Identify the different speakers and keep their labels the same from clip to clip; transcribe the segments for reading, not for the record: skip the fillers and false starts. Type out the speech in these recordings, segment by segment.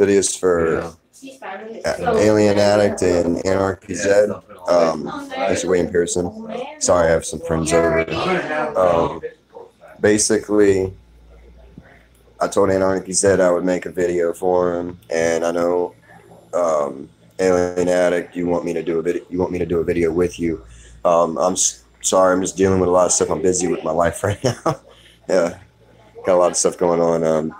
Speaker 1: videos for Alien Addict and Anarchy Z. Actually, Wayne Pearson. Sorry, I have some friends over. Basically, I told Anarchy Z I would make a video for him, and I know Alien Addict, you want me to do a video. You want me to do a video with you. Sorry, I'm just dealing with a lot of stuff. I'm busy with my life right now. Yeah, got a lot of stuff going on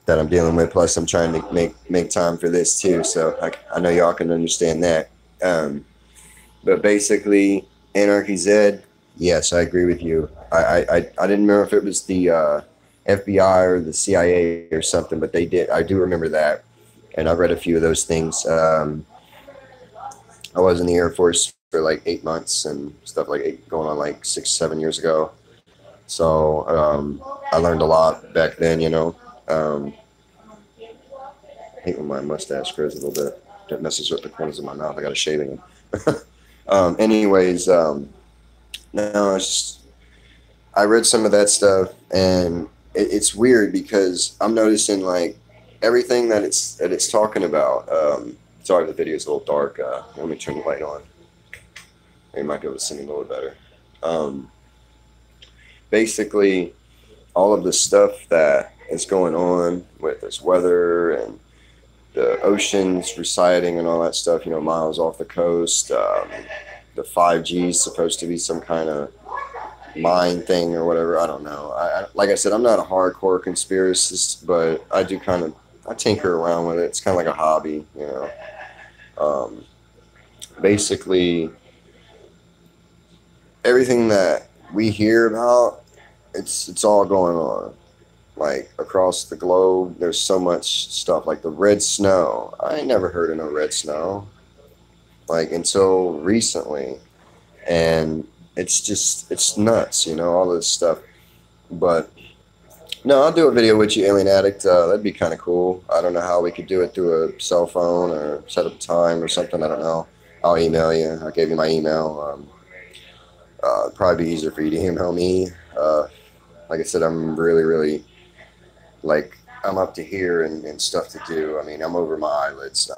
Speaker 1: that I'm dealing with. Plus, I'm trying to make time for this too. So I know y'all can understand that. But basically, Anarchy Z. Yes, I agree with you. I didn't remember if it was the FBI or the CIA or something, but they did. I do remember that, and I read a few of those things. I was in the Air Force for like 8 months and stuff, like going on like 6-7 years ago. So I learned a lot back then, you know. I hate when my mustache grows a little bit. It messes with the corners of my mouth. I got a shaving it. Anyways, no, it's just, I read some of that stuff, and it's weird because I'm noticing like everything that it's talking about. Sorry, the video's a little dark. Let me turn the light on. You might be able to see me a little better. Basically, all of the stuff that is going on with this weather and the oceans receding and all that stuff, you know, miles off the coast. The 5G is supposed to be some kind of mind thing or whatever. I don't know. Like I said, I'm not a hardcore conspiracist, but I do I tinker around with it. It's kind of like a hobby, you know. Basically, everything that we hear about, it's all going on. Like across the globe, there's so much stuff. Like the red snow. I ain't never heard of no red snow, like until recently, and it's nuts, you know, all this stuff. But no, I'll do a video with you, Alien Addict. That'd be kind of cool. I don't know how we could do it through a cell phone or set up a time or something. I don't know. I'll email you. I gave you my email. It'd probably be easier for you to email me. Like I said, I'm really like I'm up to here and stuff to do. I mean, I'm over my eyelids,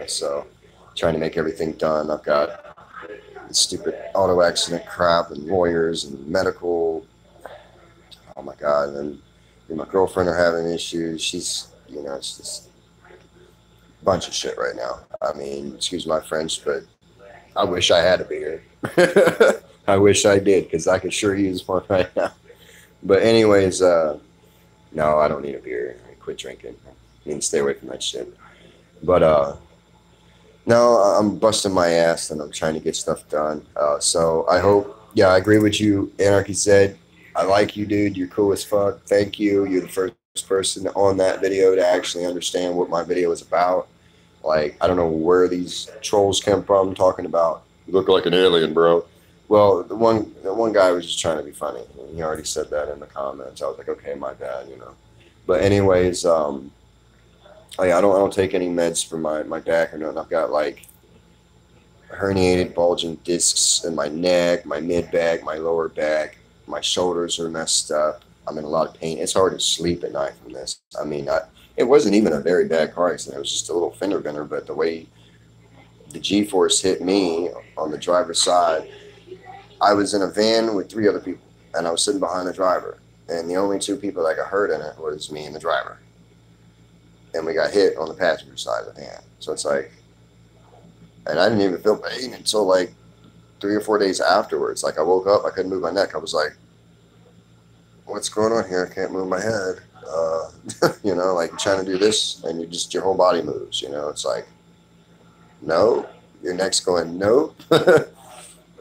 Speaker 1: so trying to make everything done. I've got this stupid auto accident crap and lawyers and medical. Oh my God! And then my girlfriend are having issues. She's, you know, it's just a bunch of shit right now. I mean, excuse my French, but I wish I had a beer. I wish I did, because I could sure use one right now. But anyways, no, I don't need a beer. I quit drinking. I need to stay away from that shit. But no, I'm busting my ass and I'm trying to get stuff done. So I hope, yeah, I agree with you. Anarchy said, I like you, dude. You're cool as fuck. Thank you. You're the first person on that video to actually understand what my video is about. Like, I don't know where these trolls come from talking about, you look like an alien, bro. Well, the one guy was just trying to be funny. He already said that in the comments. I was like, okay, my bad, you know. But anyways, oh yeah, I don't take any meds for my back or nothing. I've got like herniated, bulging discs in my neck, my mid back, my lower back. My shoulders are messed up. I'm in a lot of pain. It's hard to sleep at night from this. I mean, it wasn't even a very bad car accident. It was just a little fender bender, but the way the G-force hit me on the driver's side, I was in a van with 3 other people, and I was sitting behind the driver, and the only 2 people that got hurt in it was me and the driver, and we got hit on the passenger side of the van. So it's like, and I didn't even feel pain until like 3 or 4 days afterwards. Like I woke up, I couldn't move my neck. I was like, what's going on here? I can't move my head. You know, like you're trying to do this and your whole body moves, you know. It's like, no, your neck's going, no.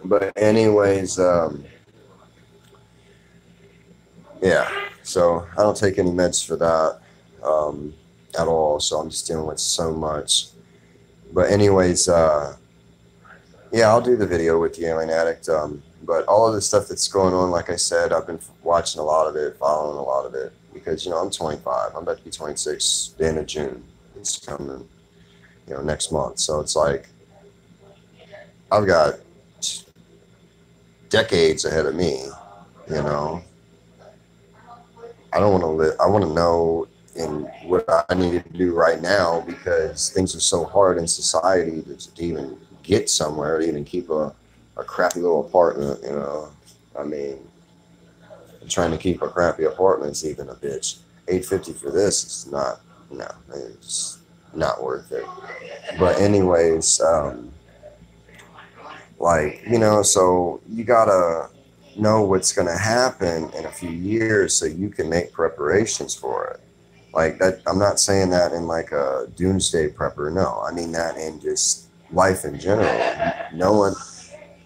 Speaker 1: But anyways, yeah, so I don't take any meds for that at all. So I'm just dealing with so much. But anyways, yeah, I'll do the video with the Alien Addict. But all of the stuff that's going on, like I said, I've been watching a lot of it, following a lot of it, because, you know, I'm 25. I'm about to be 26 the end of June. It's coming, you know, next month. So it's like I've got decades ahead of me, you know. I don't want to live. I want to know and what I need to do right now, because things are so hard in society to even get somewhere, to even keep a crappy little apartment, you know. I mean, trying to keep a crappy apartment is even a bitch. $850 for this is not, no, it's not worth it. But anyways, like, you know, so you gotta know what's gonna happen in a few years so you can make preparations for it. Like that, I'm not saying that in like a doomsday prepper. No, I mean that in just life in general. No one,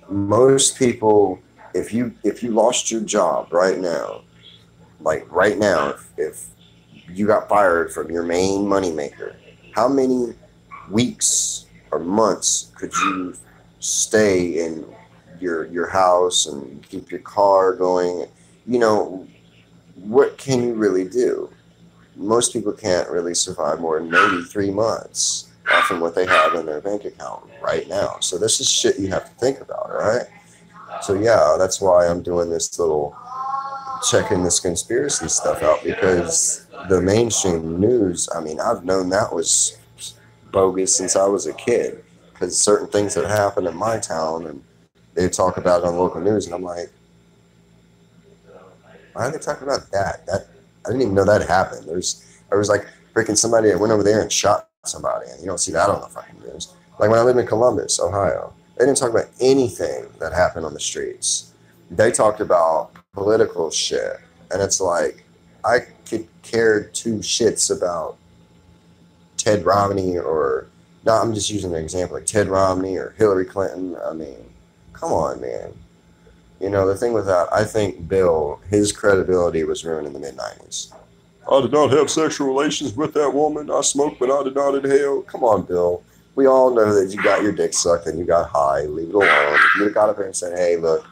Speaker 1: most people, if you lost your job right now, like right now, if you got fired from your main moneymaker, how many weeks or months could you stay in your house and keep your car going? You know, what can you really do? Most people can't really survive more than maybe 3 months from what they have in their bank account right now. So this is shit you have to think about, right? So yeah, that's why I'm doing this little checking this conspiracy stuff out, because the mainstream news, I mean, I've known that was bogus since I was a kid, because certain things that happen in my town and they talk about it on local news, and I'm like, why are they talking about that? That I didn't even know that happened. There was like freaking somebody that went over there and shot somebody, and you don't see that on the fucking news. Like when I lived in Columbus, Ohio, they didn't talk about anything that happened on the streets. They talked about political shit, and it's like I could care two shits about Ted Romney or no, I'm just using an example like Ted Romney or Hillary Clinton. I mean, come on, man. You know, the thing with that, I think Bill, his credibility was ruined in the mid 90s. I did not have sexual relations with that woman. I smoked, but I did not inhale. Come on, Bill. We all know that you got your dick sucked and you got high. Leave it alone. If you would have got up there and said, hey, look,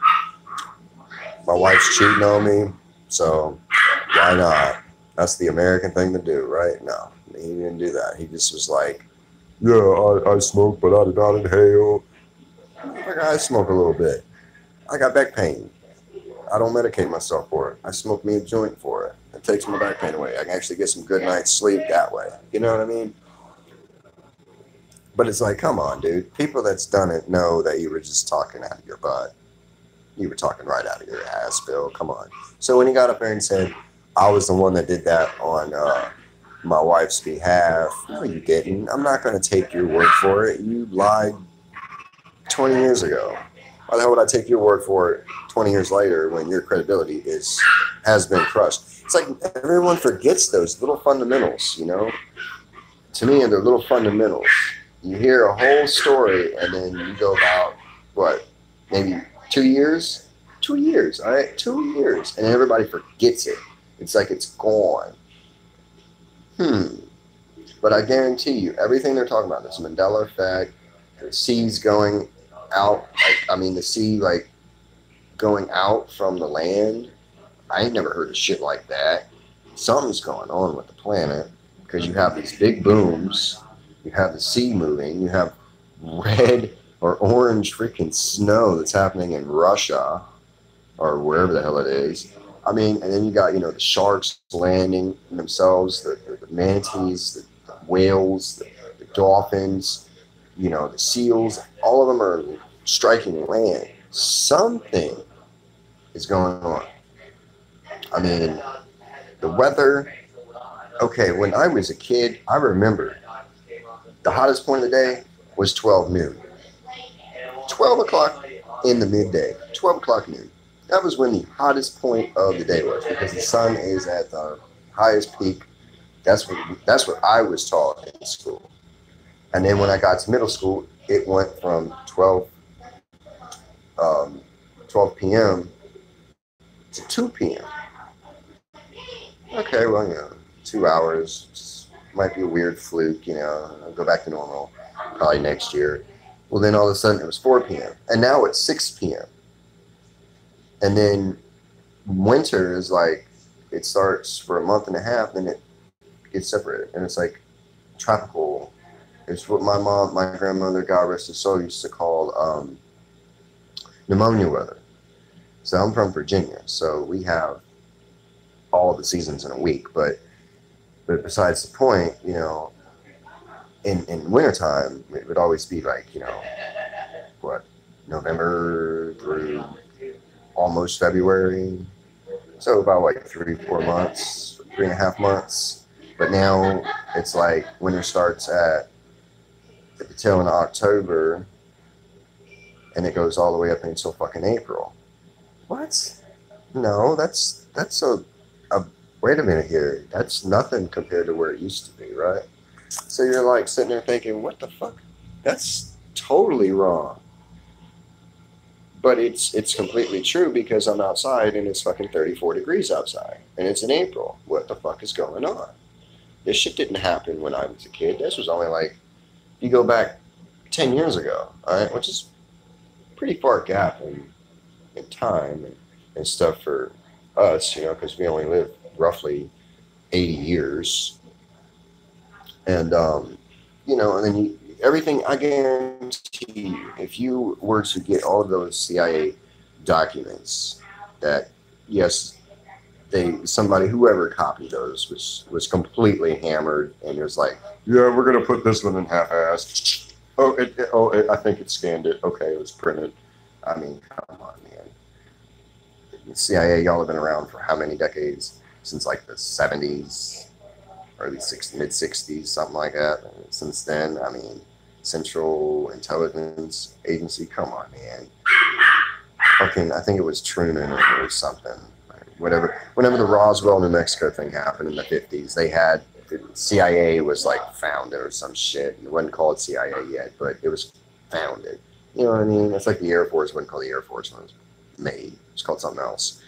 Speaker 1: my wife's cheating on me, so why not? That's the American thing to do, right? No, he didn't do that. He just was like, yeah, I smoke, but I did not inhale. Like, I smoke a little bit. I got back pain. I don't medicate myself for it. I smoke me a joint for it. It takes my back pain away. I can actually get some good night's sleep that way. You know what I mean? But it's like, come on, dude. People that's done it know that you were just talking out of your butt. You were talking right out of your ass, Bill. Come on. So when he got up there and said, I was the one that did that on my wife's behalf, no, you didn't. I'm not going to take your word for it. You lied 20 years ago. Why the hell would I take your word for it 20 years later when your credibility has been crushed? It's like everyone forgets those little fundamentals, you know? To me, they're little fundamentals. You hear a whole story and then you go about, what, maybe 2 years? 2 years, all right? 2 years. And everybody forgets it. It's like it's gone. But I guarantee you, everything they're talking about, this Mandela effect, the seas going out, like, I mean, the sea, like, going out from the land, I ain't never heard of shit like that. Something's going on with the planet, because you have these big booms, you have the sea moving, you have red or orange freaking snow that's happening in Russia, or wherever the hell it is. I mean, and then you got, you know, the sharks landing themselves, the manatees, the whales, the dolphins, you know, the seals, all of them are striking land. Something is going on. I mean, the weather. Okay, when I was a kid, I remember the hottest point of the day was 12 noon. 12 o'clock in the midday, 12 o'clock noon. That was when the hottest point of the day was, because the sun is at the highest peak. That's what I was taught in school. And then when I got to middle school, it went from 12 p.m. to 2 p.m. Okay, well, you know, 2 hours might be a weird fluke, you know, I'll go back to normal probably next year. Well, then all of a sudden it was 4 p.m. And now it's 6 p.m. And then winter is like, it starts for a month and a half, then it gets separated. And it's like tropical. It's what my grandmother, God rest her soul, used to call pneumonia weather. So I'm from Virginia, so we have all the seasons in a week. But But besides the point, you know, in wintertime, it would always be like, you know, what, November through almost February. So about like 3, 4 months, 3.5 months. But now it's like winter starts at the tail end of October and it goes all the way up until fucking April. What? No, that's a wait a minute here. That's nothing compared to where it used to be, right? So you're like sitting there thinking, what the fuck? That's totally wrong. But it's completely true because I'm outside and it's fucking 34 degrees outside and it's in April. What the fuck is going on? This shit didn't happen when I was a kid. This was only like, you go back 10 years ago, all right, which is pretty far gap in time and stuff for us, you know, because we only live roughly 80 years. And, you know, and then everything, I guarantee you, if you were to get all of those CIA documents that, yes, somebody, whoever copied those was completely hammered and was like, yeah, we're going to put this one in half-assed. I think it scanned it. Okay, it was printed. I mean, come on, man. The CIA, y'all have been around for how many decades? Since like the 70s, early 60s, mid 60s, something like that. And since then, I mean, Central Intelligence Agency, come on, man. Fucking, I think it was Truman or something. Whatever. Whenever the Roswell, New Mexico thing happened in the 50s, they had the CIA was like founded or some shit. It wasn't called CIA yet, but it was founded. You know what I mean? It's like the Air Force wasn't called the Air Force when it was made. It's called something else.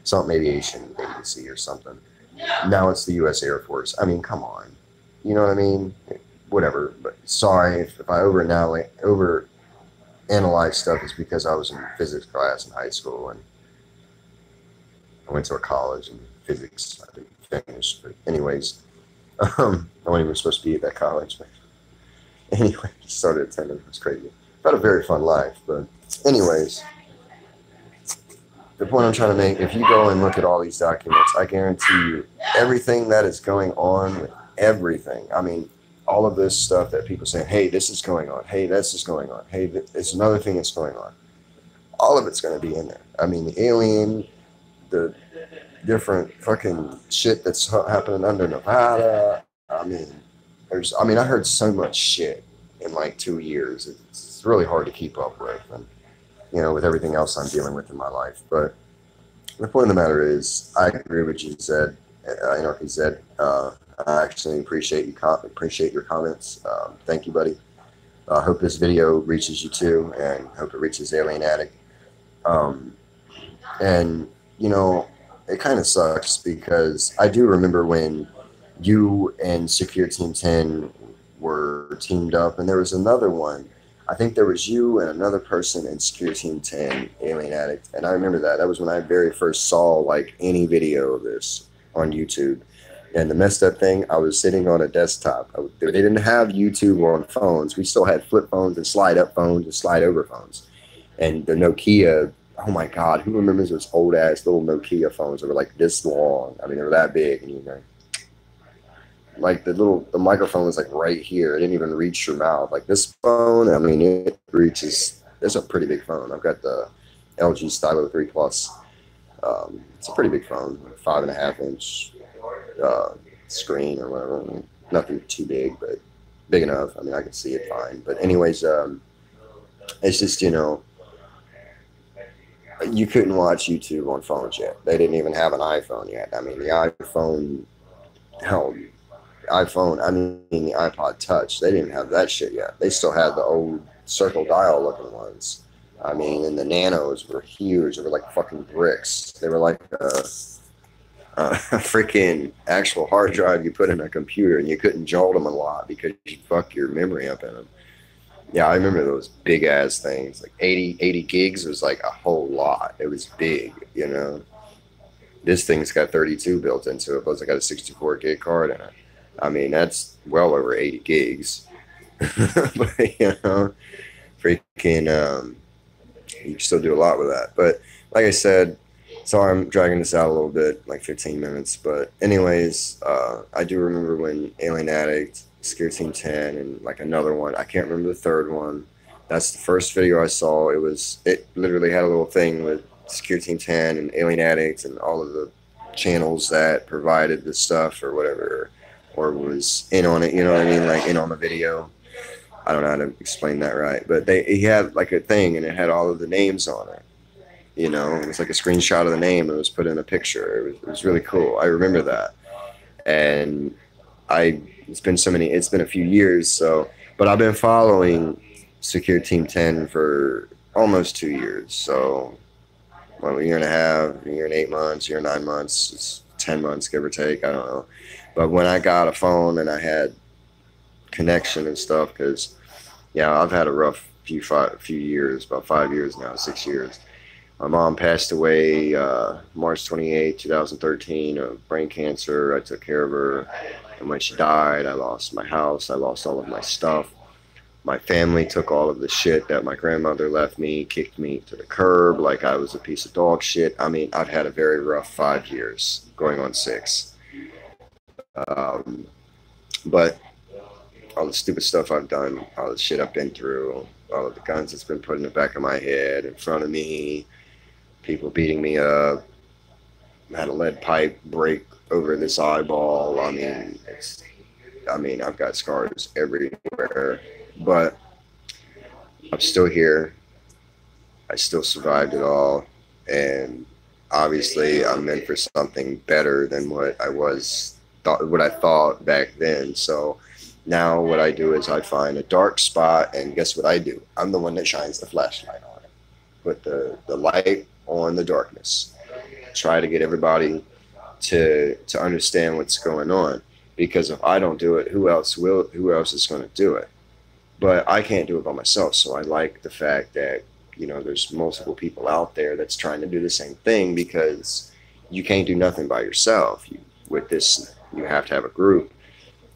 Speaker 1: Something aviation agency or something. Now it's the U.S. Air Force. I mean, come on. You know what I mean? Whatever. But sorry if I over analyze stuff is because I was in physics class in high school and I went to a college and physics I didn't finish. But anyways, I wasn't even supposed to be at that college. But anyway, started attending. It was crazy. I've had a very fun life. But anyways, the point I'm trying to make, if you go and look at all these documents, I guarantee you everything that is going on with everything. I mean, all of this stuff that people say, hey, this is going on. Hey, this is going on. Hey, it's another thing that's going on. All of it's going to be in there. I mean, the alien, the different fucking shit that's happening under Nevada. I mean, I heard so much shit in like 2 years. It's really hard to keep up with, and you know, with everything else I'm dealing with in my life. But the point of the matter is, I agree with you, Zed. Anarchy Zed. I actually appreciate your comments. Thank you, buddy. I hope this video reaches you too, and hope it reaches Alien Addict. And you know, it kind of sucks because I do remember when you and Secure Team 10 were teamed up, and there was another one. I think there was you and another person in Secure Team 10, Alien Addict, and I remember that. That was when I very first saw like any video of this on YouTube. And the messed up thing, I was sitting on a desktop. They didn't have YouTube on phones. We still had flip phones and slide up phones and slide over phones. And the Nokia, oh my God, who remembers those old ass little Nokia phones that were like this long? I mean, they were that big, and you know, like the microphone was like right here. It didn't even reach your mouth. Like this phone, I mean, it reaches. It's a pretty big phone. I've got the LG Stylo 3 Plus. It's a pretty big phone, 5.5-inch screen or whatever. I mean, nothing too big, but big enough. I mean, I can see it fine. But anyways, it's just, you know, you couldn't watch YouTube on phones yet. They didn't even have an iPhone yet. I mean, the iPhone, I mean the iPod Touch, they didn't have that shit yet. They still had the old circle dial looking ones. I mean, and the Nanos were huge. They were like fucking bricks. They were like a freaking actual hard drive you put in a computer, and you couldn't jolt them a lot because you'd fuck your memory up in them. Yeah, I remember those big ass things. Like 80 gigs was like a whole lot. It was big, you know. This thing's got 32 built into it, plus I got a 64 gig card in it. I mean, that's well over 80 gigs. But, you know, freaking, you can still do a lot with that. But like I said, Sorry, I'm dragging this out a little bit, like 15 minutes. But anyways, I do remember when Alien Addict, Secure Team 10, and like another one. I can't remember the third one. That's the first video I saw. It literally had a little thing with Secure Team 10 and Alien Addict and all of the channels that provided the stuff or whatever, or was in on it. You know what I mean? Like in on the video. I don't know how to explain that right, but he had like a thing and it had all of the names on it. You know, it was like a screenshot of the name. It was put in a picture. It was really cool. I remember that. And it's been a few years. So, but I've been following Secure Team 10 for almost 2 years. So, well, a year and a half, a year and 8 months, a year and 9 months, it's 10 months, give or take. I don't know. But when I got a phone and I had connection and stuff, because, yeah, I've had a rough few years, about 5 years now, 6 years. My mom passed away March 28, 2013 of brain cancer. I took care of her. And when she died, I lost my house. I lost all of my stuff. My family took all of the shit that my grandmother left me, kicked me to the curb like I was a piece of dog shit. I mean, I've had a very rough 5 years, going on 6. But all the stupid stuff I've done, all the shit I've been through, all of the guns that's been put in the back of my head, in front of me, people beating me up, had a lead pipe break over this eyeball. I mean, I've got scars everywhere, but I'm still here. I still survived it all, and obviously I'm meant for something better than what I thought back then. So now what I do is I find a dark spot, and guess what I do? I'm the one that shines the flashlight on it. Put the light on the darkness. Try to get everybody to understand what's going on, because if I don't do it, who else is going to do it? But I can't do it by myself. So I like the fact that, you know, there's multiple people out there that's trying to do the same thing, because you can't do nothing by yourself. With this, you have to have a group.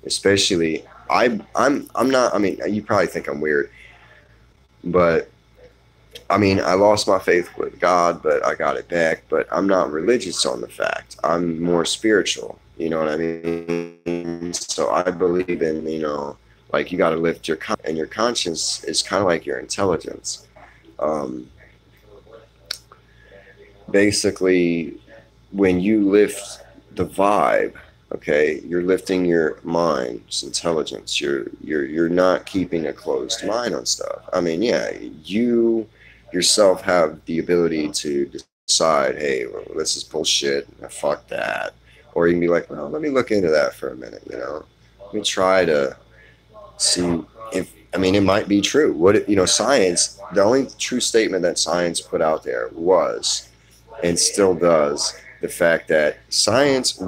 Speaker 1: Especially, I'm not. I mean, you probably think I'm weird, but I mean, I lost my faith with God, but I got it back. But I'm not religious on the fact. I'm more spiritual. You know what I mean? So I believe in, you know, like you got to lift and your conscience is kind of like your intelligence. Basically, when you lift the vibe, okay, you're lifting your mind's intelligence. You're not keeping a closed mind on stuff. I mean, yeah, you yourself have the ability to decide, hey, well, this is bullshit, fuck that. Or you can be like, well, let me look into that for a minute, you know. Let me try to see if, I mean, it might be true. Science, the only true statement that science put out there was, and still does, the fact that science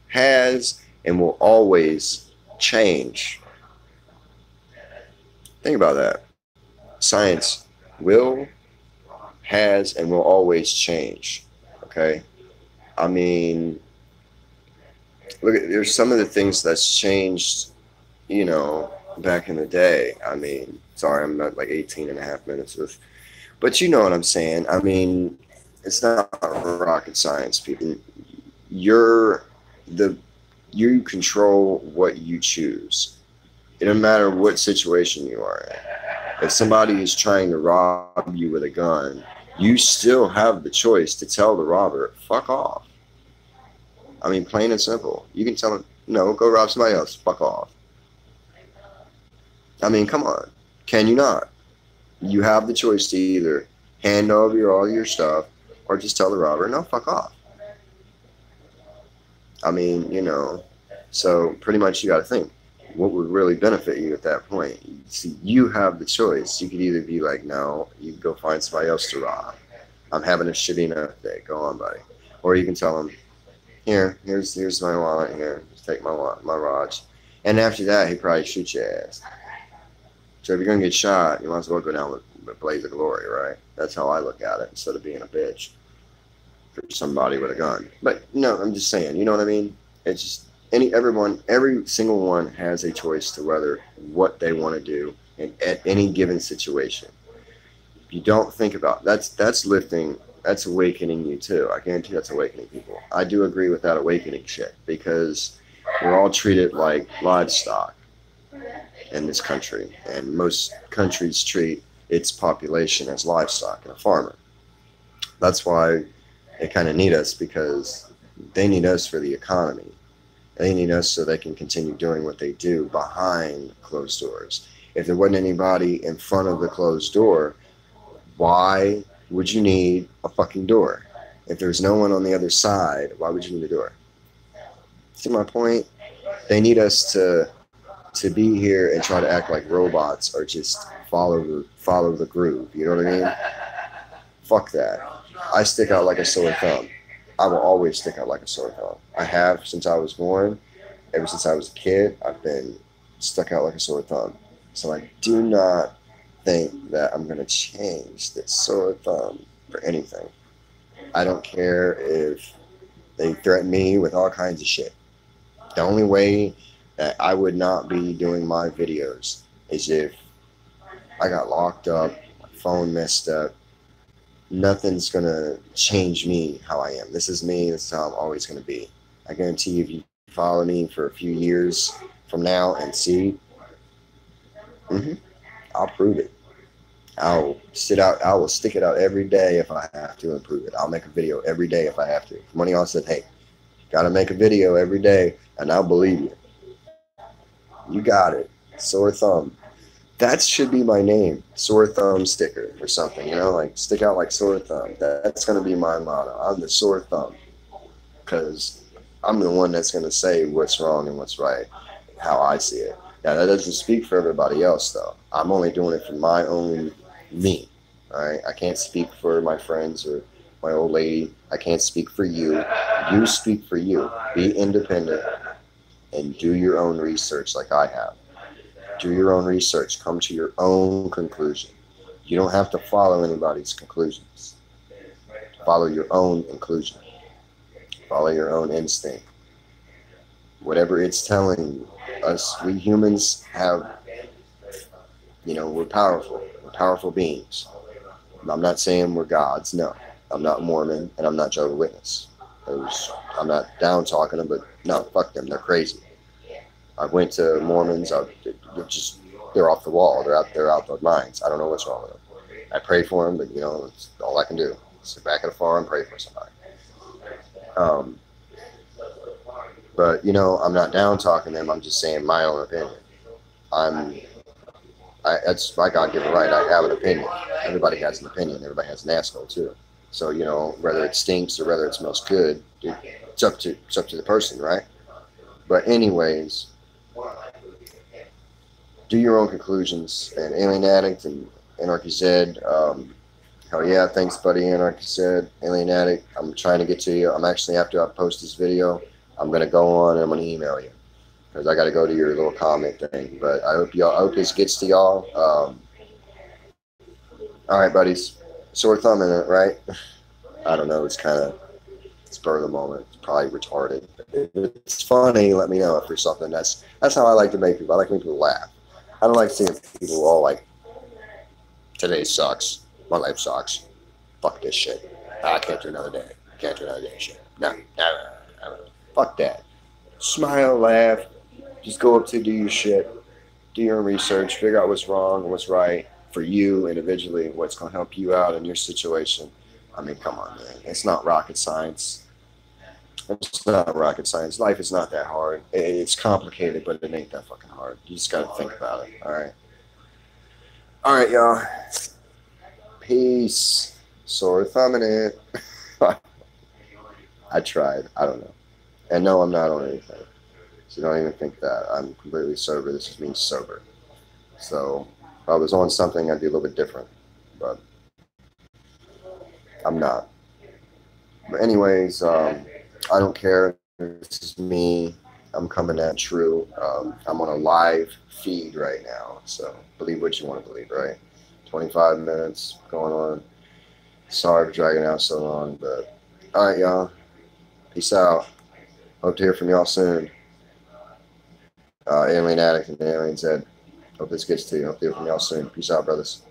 Speaker 1: has, and will always change. Think about that. Science has, and will always change. Okay? I mean, look, there's some of the things that's changed, you know, back in the day. I mean, sorry, I'm not like 18 and a half minutes with, but you know what I'm saying. I mean, it's not rocket science, people. You control what you choose. It doesn't matter what situation you are in. If somebody is trying to rob you with a gun, you still have the choice to tell the robber, fuck off. I mean, plain and simple. You can tell them, no, go rob somebody else, fuck off. I mean, come on. Can you not? You have the choice to either hand over all your stuff or just tell the robber, no, fuck off. I mean, you know, so pretty much you got to think, what would really benefit you at that point? See, you have the choice. You could either be like, no, you go find somebody else to rob. I'm having a shitty enough day. Go on, buddy. Or you can tell them, here's my wallet. Here, just take my watch. And after that, he probably shoot your ass. So if you're gonna get shot, you might as well go down with a blaze of glory, right? That's how I look at it, instead of being a bitch for somebody with a gun. But no, I'm just saying, you know what I mean? It's just every single one has a choice to whether what they want to do at any given situation. If you don't think about that's lifting That's awakening you too. I guarantee that's awakening people. I do agree with that awakening shit because we're all treated like livestock in this country, and most countries treat its population as livestock and a farmer. That's why they kind of need us, because they need us for the economy. They need us so they can continue doing what they do behind closed doors. If there wasn't anybody in front of the closed door, why would you need a fucking door? If there's no one on the other side, why would you need a door? See my point? They need us to be here and try to act like robots or just follow the groove. You know what I mean? Fuck that. I stick out like a sore thumb. I will always stick out like a sore thumb. I have since I was born. Ever since I was a kid, I've been stuck out like a sore thumb. So I do not think that I'm going to change this sore thumb for anything. I don't care if they threaten me with all kinds of shit. The only way that I would not be doing my videos is if I got locked up, my phone messed up. Nothing's going to change me how I am. This is me. This is how I'm always going to be. I guarantee you, if you follow me for a few years from now and see, I'll prove it. I will stick it out every day if I have to and prove it. I'll make a video every day if I have to. One of y'all said, hey, gotta make a video every day, and I'll believe you. You got it. Sore thumb. That should be my name. Sore thumb sticker or something, you know, like stick out like sore thumb. That's going to be my motto. I'm the sore thumb, because I'm the one that's going to say what's wrong and what's right, how I see it. Now, that doesn't speak for everybody else, though. I'm only doing it for my own me, all right? I can't speak for my friends or my old lady. I can't speak for you. You speak for you. Be independent and do your own research like I have. Do your own research. Come to your own conclusion. You don't have to follow anybody's conclusions. Follow your own conclusion. Follow your own instinct. Whatever it's telling you. Us, we humans have, we're powerful. We're powerful beings. I'm not saying we're gods. No. I'm not Mormon, and I'm not Jehovah's Witness. I'm not down talking them, but no, fuck them. They're crazy. I went to Mormons. They're off the wall. They're out their minds. I don't know what's wrong with them. I pray for them, but it's all I can do. Sit back at a farm and pray for somebody. But I'm not down talking them. I'm just saying my own opinion. That's my God-given right. I have an opinion. Everybody has an opinion. Everybody has an asshole too. So whether it stinks or whether it smells good, it's up to the person, right? But anyways, do your own conclusions. And Alien Addict and Anarchy Z, hell yeah, thanks buddy, Anarchy Z, Alien Addict. I'm trying to get to you. I'm actually, after I post this video, I'm going to go on and I'm going to email you, because I got to go to your little comment thing. But I hope this gets to y'all. All right, buddies. Sore thumb in it, right? I don't know. It's spur of the moment. It's probably retarded. If it's funny, let me know if there's something. That's how I like to make people. I like to make people laugh. I don't like seeing people all like, today sucks. My life sucks. Fuck this shit. I can't do another day. Can't do another day shit. No. Fuck that. Smile, laugh. Just go up to do your shit. Do your own research. Figure out what's wrong and what's right for you individually. What's going to help you out in your situation. I mean, come on, man. It's not rocket science. It's not rocket science. Life is not that hard. It's complicated, but it ain't that fucking hard. You just got to think about it. All right. All right, y'all. Peace. Sore thumb in it. I tried. I don't know. And no, I'm not on anything. So don't even think that. I'm completely sober. This is me sober. So if I was on something, I'd be a little bit different. But I'm not. But anyways, I don't care. This is me. I'm coming at true. I'm on a live feed right now. So believe what you want to believe, right? 25 minutes going on. Sorry for dragging out so long, but all right, y'all. Peace out. Hope to hear from y'all soon. Alien Addict and Alien Z. Hope this gets to you. Hope to hear from y'all soon. Peace out, brothers.